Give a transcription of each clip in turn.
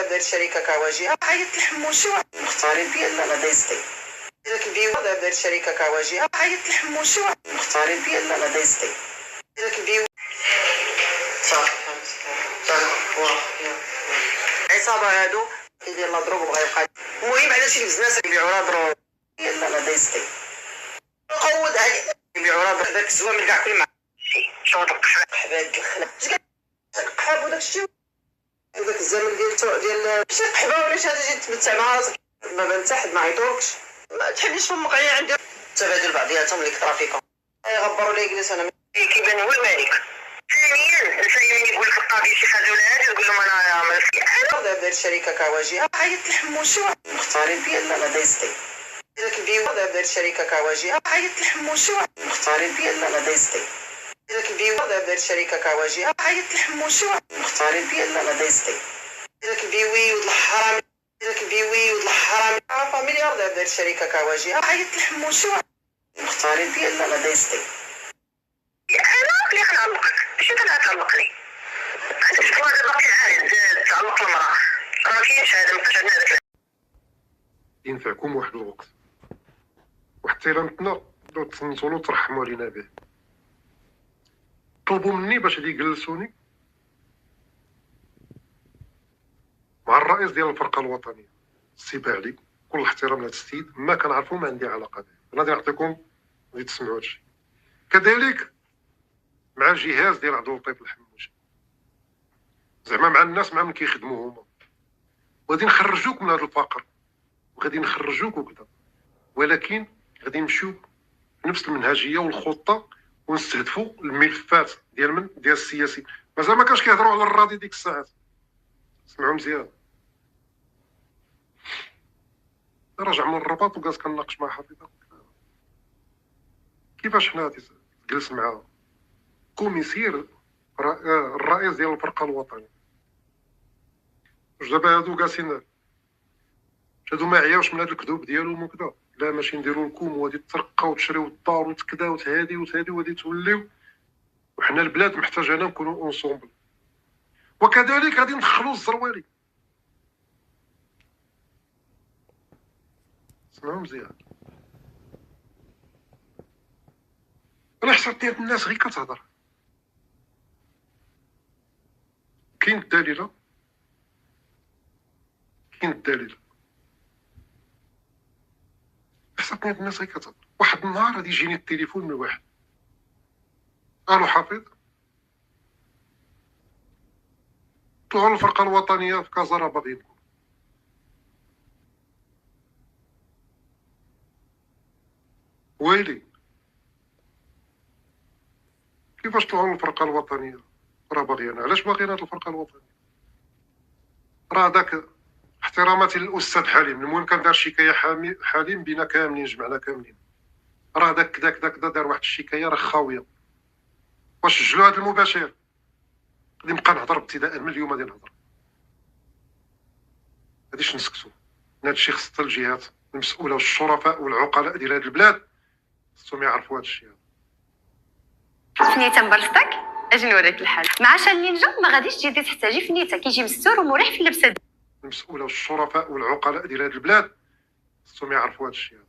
دار شركة كواجهة عيط الحموشي مختارين ديالنا لا ديستي داك البيو دار شركة كواجهة عيط الحموشي مختارين ديالنا لا ديستي داك البيو صافي عصابة هادو كيدير لا دروغ بغا يبقى المهم على شي بزنس يبيعوا لا دروغ ديالنا لا ديستي قود عليه يبيعوا لا داك الزوامل كاع كل مع شو قحبات الخلا قحاب وداك الشيء وداك الزمن ديال شي قحبه ولا شي حاجه تمتع مع راسك ما بان حتى حد ما عيطولكش ما تحبش فمك عيا عندي تبادل بعضياتهم ليك ترافيكا غبروا لي جلس انا كيبان هو الملك ثانيا الفنان يقول في القضيه شي حاجه ولا هذا يقول لهم انا ماشي انا دار الشركه كواجهه عيط الحموشي مختارين ديالنا لا ديستي داك البيو دار الشركه كواجهه عيط الحموشي مختارين ديالنا لا ديستي داك البيو دار الشركه كواجهه عيط الحموشي مختارين ديالنا لا ديستي داك البيوي ود الحرامي داك البيوي ود الحرامي فاميليار دار الشركه كواجهه عيط الحموشي مختارين ديالنا لا ديستي انا اللي كنعلقك ماشي انت اللي كتعلقني هذا باقي عاد تعلق المراه راه كاينش هذا ما كاينش عندنا هذاك ينفعكم واحد الوقت وحتى الا متنا لو تصنتوا له ترحموا علينا به طلبوا مني باش يجلسوني مع الرئيس ديال الفرقه الوطنيه السي باعلي. كل احترام لهذا السيد ما كنعرفو ما عندي علاقه به، انا غادي نعطيكم غادي تسمعوا هادشي. كذلك مع الجهاز ديال عدو الطيب الحموشي، زعما مع الناس مع من كيخدموا هما، وغادي نخرجوك من هذا الفقر وغادي نخرجوك وكذا، ولكن غادي نمشيو بنفس المنهجيه والخطه ونستهدفوا الملفات ديال من ديال السياسي. مازال ما كانش كيهضروا على الراضي ديك الساعات، سمعوا مزيان. راجع من الرباط وجالس كنناقش مع حفيظه كيفاش حنا غادي تجلس مع كوميسير الرئيس ديال الفرقه الوطنيه. واش دابا هادو جالسين هادو ما عياوش من هاد الكذوب ديالهم وكذا؟ لا ماشي نديرو لكم وغادي ترقى وتشريو الدار وتكدا وتهادي وتهادي وغادي توليو، وحنا البلاد محتاجانا نكونوا اونسومبل. وكذلك غادي ندخلوا الزروالي. سمعوا مزيان، انا حسيت ديال الناس غير كتهضر. كاين الدليل، كاين الدليل. حسيت ديال الناس غير كتهضر. واحد النهار غادي يجيني التليفون من واحد، الو حفيظ، طلعوا الفرقه الوطنيه في كازا راه باغيينكم. ويلي كيفاش طلعوا الفرقه الوطنيه راه باغينا؟ علاش باغيين هاد الفرقه الوطنيه؟ راه داك احتراماتي للاستاذ حليم، المهم كان دار شكايه حليم بينا كاملين، جمعنا كاملين. راه داك دار واحد الشكايه راه خاويه. واش سجلوا هاد المباشر؟ غادي نبقى نهضر ابتداء من اليوم، غادي نهضر، غاديش نسكتوا. هاد الشيء خص حتى الجهات المسؤوله والشرفاء والعقلاء ديال هاد البلاد خصهم يعرفوا هاد الشيء. فنيته مبرصتك اجي نوريك الحال. مع شال نينجا ما غاديش تجي تحتاجي فنيته، كيجي مستور ومريح في اللبسه. المسؤوله والشرفاء والعقلاء ديال هاد البلاد خصهم يعرفوا هاد الشيء.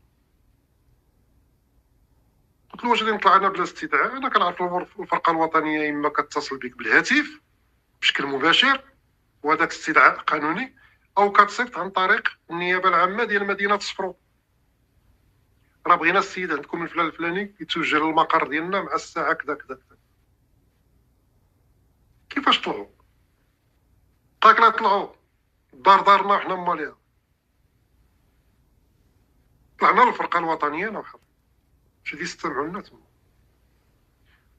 قلت له واش غادي نطلع انا بلا استدعاء؟ انا كنعرف الفرقه الوطنيه اما كتصل بك بالهاتف بشكل مباشر وهذاك استدعاء قانوني، او كتصيفط عن طريق النيابه العامه ديال مدينه صفرو. راه بغينا السيد عندكم الفلان الفلاني يتوجه للمقر ديالنا مع الساعه كذا كذا كذا. كيفاش طلعوا؟ قالك لا طلعوا الدار دارنا وحنا ماليها. طلعنا للفرقه الوطنيه انا وحفيظ باش غادي يستمعوا لنا تما،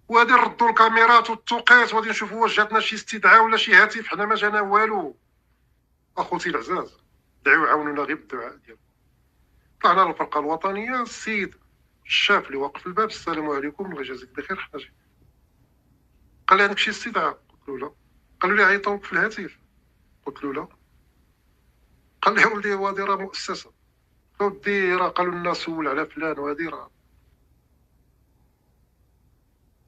وغادي نردوا الكاميرات والتوقيت وغادي نشوفوا واش جاتنا شي استدعاء ولا شي هاتف. حنا ما جانا والو اخوتي العزاز، دعيو عاونونا غير بالدعاء ديالكم. طلعنا للفرقه الوطنيه، السيد الشاف اللي واقف في الباب، السلام عليكم الله يجازيك بخير حنا جي. قال لي عندك شي استدعاء؟ قلت له لا. قالوا لي عيطوك في الهاتف؟ قلت له لا. قال لي ولدي هذه راه مؤسسه. قلت له ودي راه قالوا لنا سول على فلان وهذه راه.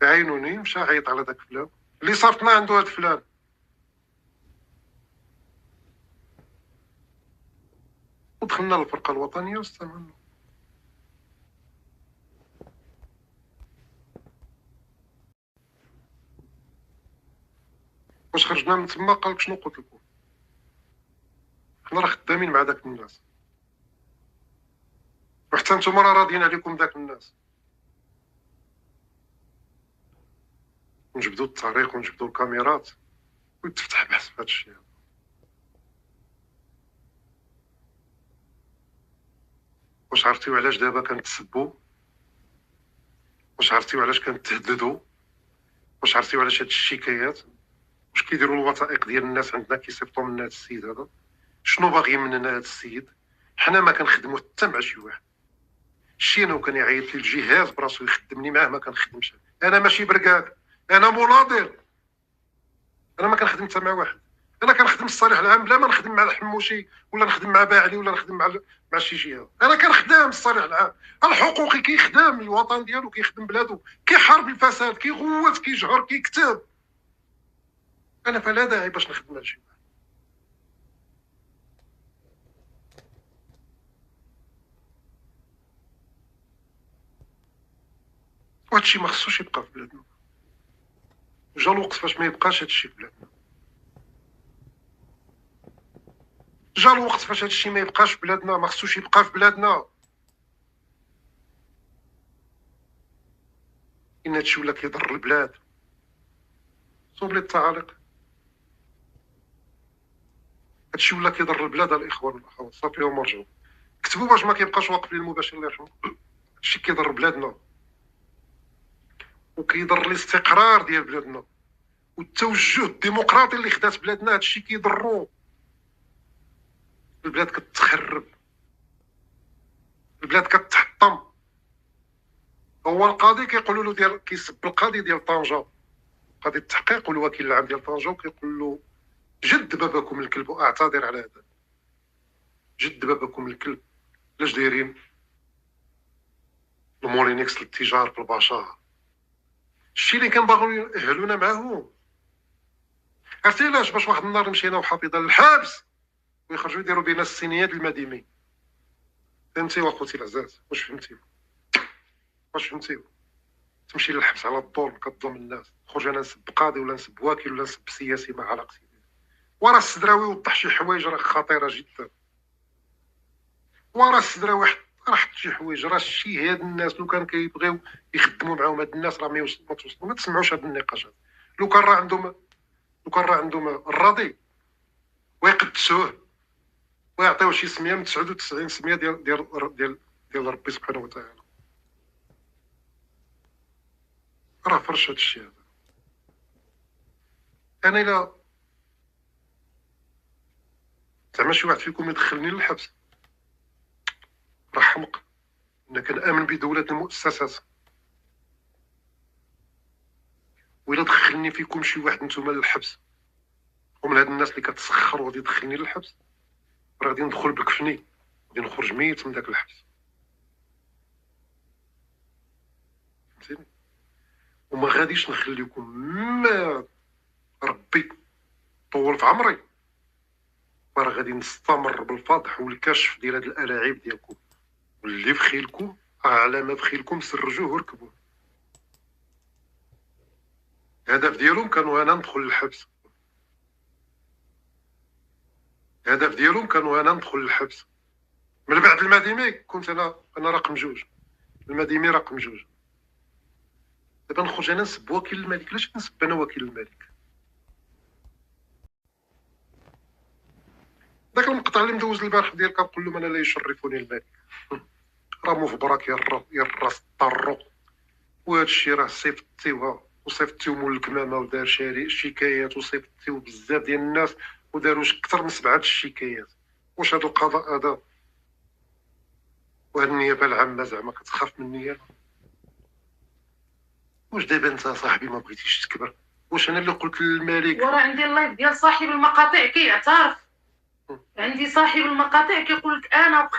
عينوني مشى عيط على داك فلان اللي صافتنا عنده هاد فلان. دخلنا للفرقه الوطنيه واستعملنا. واش خرجنا من تما قالك شنو قلت لكم؟ حنا راه خدامين مع داك الناس، وحتى نتوما راه راضيين عليكم داك الناس. ونجبدوا الطريق ونجبدوا الكاميرات ويتفتح بحث في هذا الشيء. واش عرفتيو علاش دابا كنتسبوا؟ واش عرفتيو علاش كنتهددوا؟ واش عرفتيو علاش هاد الشكايات؟ واش كيديروا الوثائق ديال الناس عندنا كيصيفطوا من هاد السيد هذا؟ شنو باغي مننا هاد السيد؟ حنا ما كنخدمو حتى مع شي واحد. شي انا وكان يعيط لي الجهاز براسو يخدمني معاه ما كنخدمش. انا ماشي بركاك، انا مناضل. انا ما كنخدم حتى مع واحد. انا كنخدم الصالح العام بلا ما نخدم مع الحموشي ولا نخدم مع باعلي ولا نخدم مع شي جهه. انا كنخدم الصالح العام الحقوقي، كيخدم الوطن ديالو، كيخدم بلادو، كيحارب الفساد، كيغوت، كيجهر، كيكتب. انا فلا داعي باش نخدم مع شي واحد. وهادشي ما خصوش يبقى في بلادنا. جا الوقت فاش ما يبقاش هادشي في بلادنا. جا الوقت فاش هادشي ما يبقاش في بلادنا، ما خصوش يبقى في بلادنا. ان هادشي ولا كيضر البلاد. صوب لي التعاليق. هادشي ولا كيضر البلاد الاخوان والاخوات، صافي هما رجعوا كتبوا باش ما كيبقاش واقف لي المباشر الله يرحمه. هادشي كيضر بلادنا وكيضر الاستقرار ديال بلادنا والتوجه الديمقراطي اللي خدات بلادنا. هادشي كيضرو. البلاد كتخرب، البلاد كتحطم. هو القاضي كيقولوا له ديال كيسب القاضي ديال طنجة، قاضي التحقيق والوكيل العام ديال طنجة، وكيقول له جد بابكم الكلب واعتذر على هذا. جد بابكم الكلب. علاش دايرين المولينكس للتجار في البشر؟ الشيء اللي كنبغيو يأهلونا معاه. عرفتي علاش؟ باش واحد النهار مشينا وحافظه للحبس ويخرجوا يديروا بينا السينيات المديمي. فهمتي واخوتي العزاز؟ واش فهمتي؟ واش فهمتي؟ تمشي للحبس على الظلم، كتظلم الناس. نخرج انا نسب قاضي ولا نسب وكيل ولا نسب سياسي ما علاقتي به. وراه السدراوي وضح شي حوايج راه خطيره جدا. وراه السدراوي راه حط شي حوايج. راه شي هاد الناس لو كان كيبغيو يخدموا معاهم هاد الناس راه ما توصلوا. ما تسمعوش هاد النقاش هذا. لو كان راه عندهم الراضي ويقدسوه ويعطيوه شي سميه من 99 سميه ديال ربي سبحانه وتعالى. راه فرش هاد الشيء هذا. انا الا زعما شي واحد فيكم يدخلني للحبس راه حمق. انا كنامن بدوله المؤسسات. وإلا دخلني فيكم شي واحد نتوما للحبس ومن هاد الناس اللي كتسخر وغادي يدخلني للحبس، راه غادي ندخل بكفني، غادي نخرج ميت من داك الحبس. فهمتيني؟ وما غاديش نخليكم ما ربي طول في عمري، راه غادي نستمر بالفضح والكشف ديال هاد الالاعيب ديالكم. واللي بخيلكم على ما بخيلكم سرجوه وركبوه. الهدف ديالهم كانوا انا ندخل للحبس. الهدف ديالهم كانوا انا ندخل للحبس. من بعد المديمي كنت انا رقم 2. المديمي رقم 2. دابا نخرج انا نسب وكيل الملك. علاش نسب انا وكيل الملك؟ داك المقطع اللي مدوز البارح ديال كنقول لهم انا لا يشرفني الملك. راه مفبرك يا الراس الطرو. وهذا الشيء راه صيفطتيوها وصيفطتيو مول الكمامه ودار شكايات وصيفطتيو بزاف ديال الناس وداروا اكثر من 7 الشكايات. واش هذا القضاء هذا وهاد النيابه العامه زعما كتخاف من النيابه؟ واش دابا انت صاحبي ما بغيتيش تكبر؟ واش انا اللي قلت للملك؟ وراه عندي اللايف ديال صاحب المقاطع كيعترف. عندي صاحب المقاطع كيقول لك انا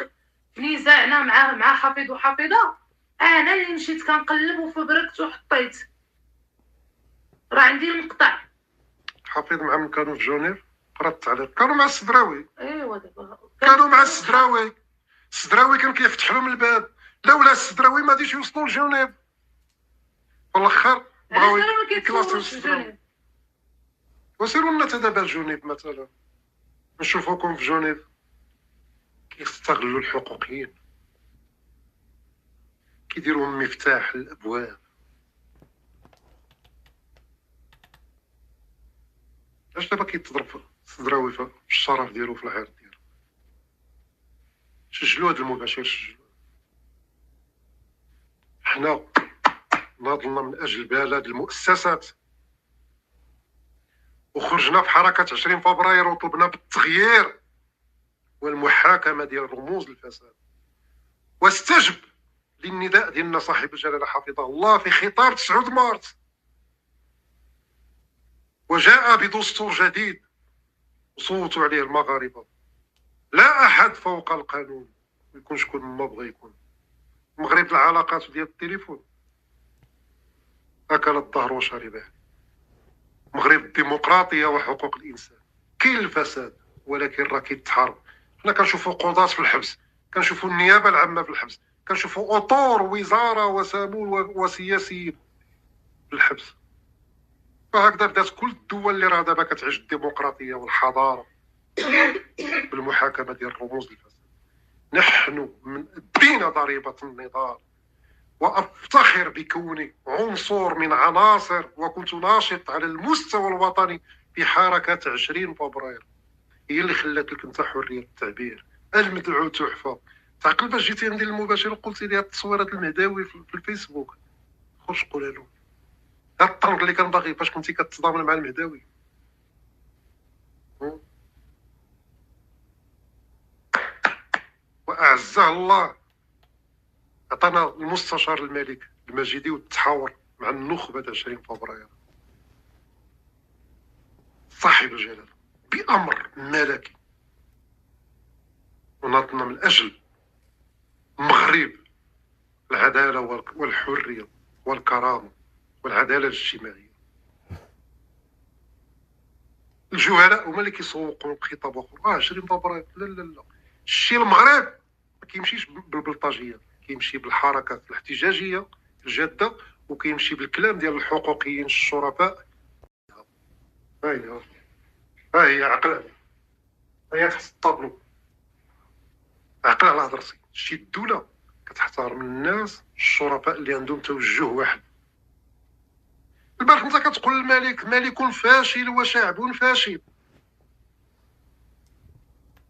في نزاعنا مع حفيظ وحفيظه انا اللي مشيت كنقلب وفبركت وحطيت. راه عندي المقطع. حفيظ مع من كانوا في جونيف؟ قرات التعليق كانوا مع السدراوي. ايوا دابا كانوا مع السدراوي. السدراوي كان كيفتح لهم الباب، لولا السدراوي ما غاديش يوصلوا لجنيف. في الاخر بغاو علاش ما يكلاسيو كيتصوروش في السدراوي. جنيف؟ وسيروا لنا دابا لجنيف مثلا، نشوفوكم في جنيف كيستغلوا الحقوقيين، كيديروهم مفتاح الابواب. علاش دابا كيتضرب السدراوي في الشرف ديالو في العرض ديالو؟ سجلوا هذا المباشر، سجلوا. حنا ناضلنا من اجل بلاد المؤسسات، وخرجنا في حركه 20 فبراير وطلبنا بالتغيير والمحاكمه ديال رموز الفساد، واستجب للنداء ديالنا صاحب الجلاله حفظه الله في خطاب 9 مارس، وجاء بدستور جديد وصوتوا عليه المغاربه. لا احد فوق القانون، يكون شكون ما بغى يكون. المغرب العلاقات ديال التليفون اكل الظهر وشربه. مغرب الديمقراطيه وحقوق الانسان. كاين الفساد ولكن راه كيتحارب. حنا كنشوفوا قضاة في الحبس، كنشوفوا النيابه العامه في الحبس، كنشوفوا اطور وزاره وسامول وسياسيين في الحبس. فهكذا بدات كل الدول اللي راه دابا كتعيش الديمقراطيه والحضاره بالمحاكمه ديال رموز الفساد. نحن من ادينا ضريبه النضال، وافتخر بكوني عنصر من عناصر وكنت ناشط على المستوى الوطني في حركه 20 فبراير، هي اللي خلات لك انت حريه التعبير. المدعو تحفه. تعقل باش جيتي عندي المباشر وقلتي لي هاد التصويرات المهداوي في الفيسبوك، خرج قولها له. هاد الطرق اللي كان باغي فاش كنتي كتضامن مع المهداوي. واعزه الله عطانا المستشار الملك المجيدي والتحاور مع النخبه 20 فبراير صاحب الجلاله بامر ملكي، ونضلنا من اجل مغرب العداله والحريه والكرامه والعداله الاجتماعيه. الجهلاء هما اللي كيسوقوا بخطاب اخر 20 فبراير. لا لا لا، الشيء المغرب ما كيمشيش بالبلطاجيه، كيمشي بالحركات الاحتجاجيه الجاده، وكيمشي بالكلام ديال الحقوقيين الشرفاء. ها هي عقل، هي تحت الطابلو. عقل على هضرتي. شي الدوله كتحترم الناس الشرفاء اللي عندهم توجه واحد. البارح انت كتقول الملك ملك فاشل وشعب فاشل،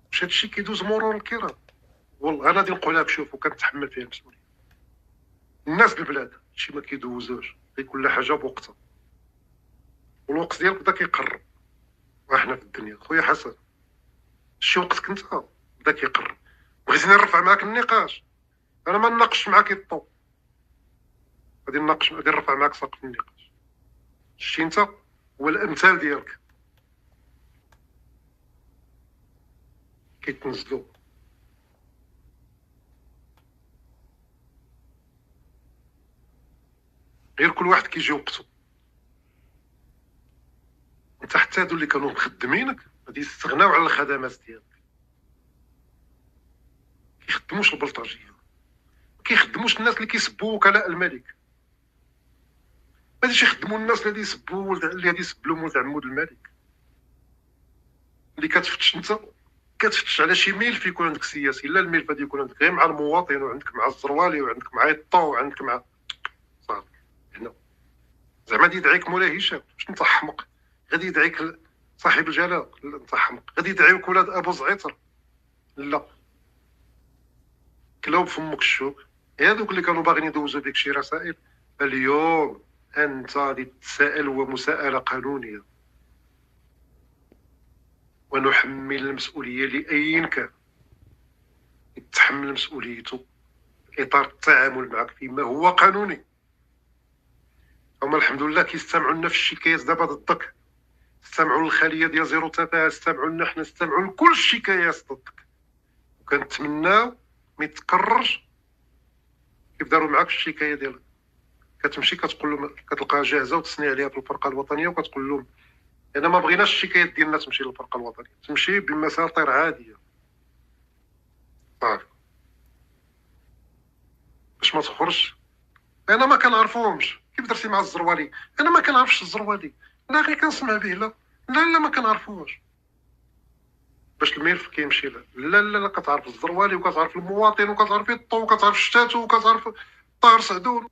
واش هادشي كيدوز مرور الكرام؟ والله انا غادي نقولها بشوف وكنتحمل فيها المسؤوليه. الناس بالبلاد شي ما كيدوزوش، كل حاجه بوقتها، والوقت ديالك بدا كيقرب. وحنا في الدنيا خويا حسن، شي وقتك انت بدا كيقرب. بغيتيني نرفع معاك النقاش، انا ما نناقش معاك الطو، غادي نرفع معاك سقف النقاش. شتي انت هو الامثال ديالك كيتنزلوا. غير كل واحد كيجي وقته. انت حتى هادو اللي كانوا مخدمينك غادي يستغناو على الخدمات ديالك. كيخدموش البلطاجيه، ما كيخدموش الناس اللي كيسبوا وكلاء الملك، ما غاديش يخدموا الناس اللي يسبوا اللي غادي يسب لهم ولد عمود الملك. اللي كتفتش انت كتفتش على شي ملف يكون عندك سياسي، لا الملف غادي يكون عندك غير مع المواطن، وعندك مع الزروالي، وعندك مع الطو، وعندك مع صافي. هنا زعما غادي يدعيك مولاي هشام، واش انت حمق؟ غادي يدعيك صاحب الجلاله؟ لا انت حمق. غادي يدعيوك ولاد ابو زعيطر؟ لا، كلاو بفمك الشوك. هذوك اللي كانوا باغيين يدوزوا بك شي رسائل، اليوم انت غادي تسائل ومساءله قانونيه، ونحمل المسؤوليه لاي كان يتحمل مسؤوليته في اطار التعامل معك فيما هو قانوني. هما الحمد لله كيستمعوا لنا في الشكايات دابا ضدك، استمعوا للخليه ديال زيرو تفاهه، استمعوا لنا حنا، استمعوا لكل الشكايات ضدك. وكنتمناو ما يتكررش كيف داروا معاك في الشكايه ديالك. كتمشي كتقول لهم، كتلقاها جاهزه وتصني عليها في الفرقه الوطنيه، وكتقول لهم انا ما بغيناش الشكايات ديالنا تمشي للفرقه الوطنيه، تمشي بمساطر عاديه صافي. باش ما تخرج. انا ما كنعرفهمش. كيف درتي مع الزروالي؟ انا ما كنعرفش الزروالي، لا غير كنسمع به. لا لا ما كنعرفوش. باش الملف كيمشي لا كتعرف الزروالي وكتعرف المواطن وكتعرف الطو وكتعرف الشتاتو وكتعرف طاهر سعدون.